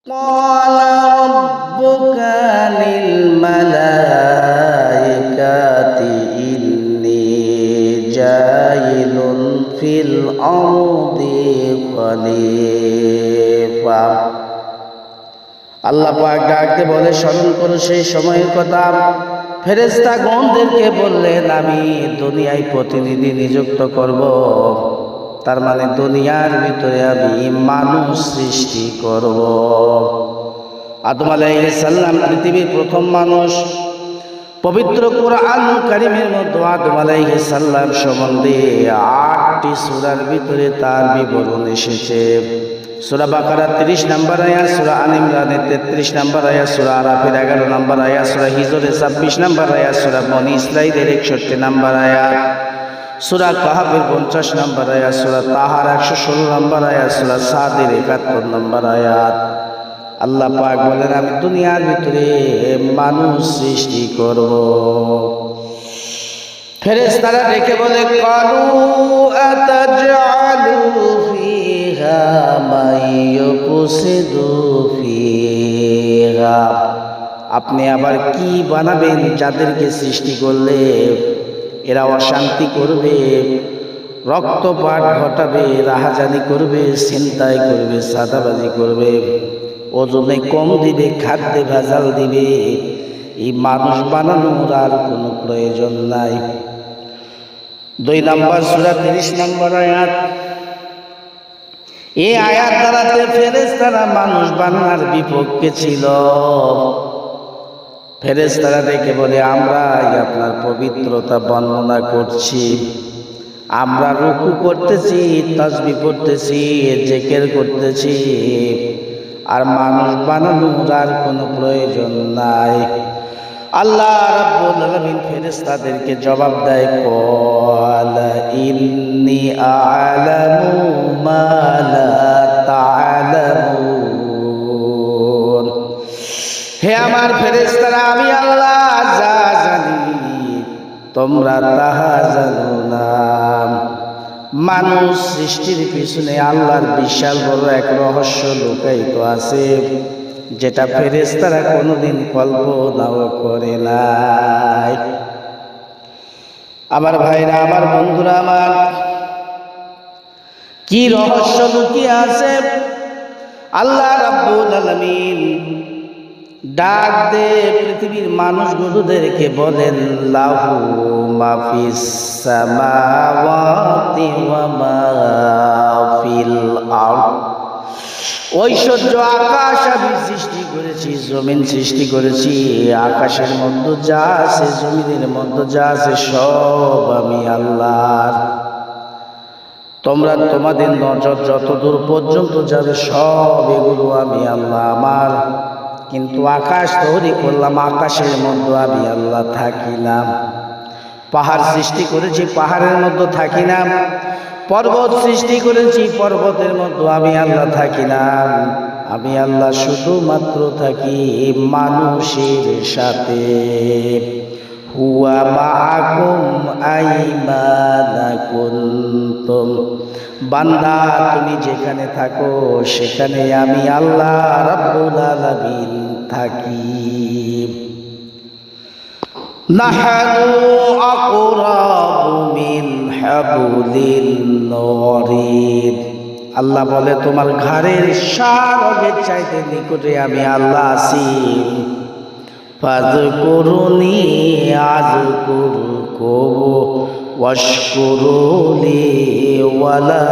قال ربك للملائكة إني جاعل في الأرض খলিফা। আল্লাহ পাক ডাকতে বলে, স্মরণ করো সেই সময়ের কথা। ফেরেশতাগণদেরকে বললেন, আমি দুনিয়ায় প্রতিনিধি নিযুক্ত করব। তার মানে দুনিয়ার ভিতরে আমি মানুষ সৃষ্টি করব। আদম আলাইহিস সালাম পৃথিবীর প্রথম মানুষ। পবিত্র কোরআন কারীমের মধ্যে আদম আলাইহিস সালাম সম্বন্ধে ৮টি সূরার ভিতরে তার বিবরণ এসেছে। সূরা বাকারা ৩০ নম্বর আয়াত, সূরা আল ইমরানের ৩৩ নম্বর আয়াত, সূরা আরাফের ১১ নম্বর আয়াত, সূরা হিজরের ২৬ নম্বর আয়াত, সূরা বনী ইসরাঈলের ৬১ নম্বর আয়াত, সূরা কাহফের ৫০ নম্বর আয়াত, সূরা তাহার ১১৬ নম্বর আয়াত, সূরা সাদের ৭১ নম্বর আয়াত। আল্লাহ পাক বলেন, আমি দুনিয়ার ভিতরে মানুষ সৃষ্টি করব। ফেরেশতারা ডেকে বলে, ক্বালু আতাজআলু ফিহা মাইয়ুফসিদু ফিহা। আপনি আবার কি বানাবেন যাদেরকে সৃষ্টি করলে এরা অশান্তি করবে, রক্তপাত ঘটাবে, রাহাজানি করবে, ছিনতাই করবে, সাদাবাজি করবে, ওজনে কম দিবে, খাদ্যে ভেজাল দিবে। এই মানুষ বানানোর আর কোনো প্রয়োজন নাই। ২ নম্বর সূরা ৩০ নম্বর আয়াত। এই আয়াত দ্বারাতে ফেরেশতারা মানুষ বানানোর বিপক্ষে ছিল। ফেরেশতারা ডেকে বলে, আমরা আপনার পবিত্রতা বর্ণনা করছি, আমরা রুকু করতেছি, তাসবিহ পড়তেছি, জিকির করতেছি, আর মানুষ বানানোর আর কোনো প্রয়োজন নাই। আল্লাহ রাব্বুল আলামিন ফেরেশতাদেরকে জবাব দেয়, ক্বালা ইন্নী আ'লামু মা লা তা'লামুন। হে আমার ফেরেশতারা, আমি আল্লাহ যা জানি তোমরা তাহা জানো না। মানুষ সৃষ্টির পিছনে আল্লাহর বিশাল বড় এক রহস্য লুকায়িত আছে, যেটা ফেরেশতারা কোনোদিন কল্পনাও করে নাই। আমার ভাইরা, আমার বন্ধুরা, আমার কি রহস্য লুকিয়ে আছে? আল্লাহ রাব্বুল আলামিন ডাক দে পৃথিবীর মানুষগুলোদেরকে বলেন, লাহু মা ফিস সামাওয়াতি ওয়া মা ফিল আরদ। ঐশ্বর্য আকাশ আমি সৃষ্টি করেছি, জমিন সৃষ্টি করেছি, আকাশের মধ্যে যা আছে, জমিনের মধ্যে যা আছে, সব আমি আল্লাহর। তোমরা তোমাদের নজর যতদূর পর্যন্ত যাবে, সব এগুলো আমি আল্লাহ আমার। কিন্তু আকাশ তৈরি করলাম, আকাশের মধ্যে আমি আল্লাহ থাকি না। পাহাড় সৃষ্টি করেছি, পাহাড়ের মধ্যে থাকি না। পর্বত সৃষ্টি করেছি, পর্বতের মধ্যে আমি আল্লাহ থাকি না। আমি আল্লাহ শুধুমাত্র থাকি মানুষের সাথে। হুয়া মাআকুম আইমা কুনতুম। বান্দা, তুমি যেখানে থাকো সেখানে আমি আল্লাহ রাব্বুল আলামিন থাকি। নাহনু আকরাবু মিন হাবলিন ওয়ারিদ। আল্লাহ বলে, তোমার ঘাড়ের শাবকের চাইতে নিকটে আমি আল্লাহ আছি। ফাযকুরুনি আযকুরকুম ওয়াশকুরুলি ওয়ালা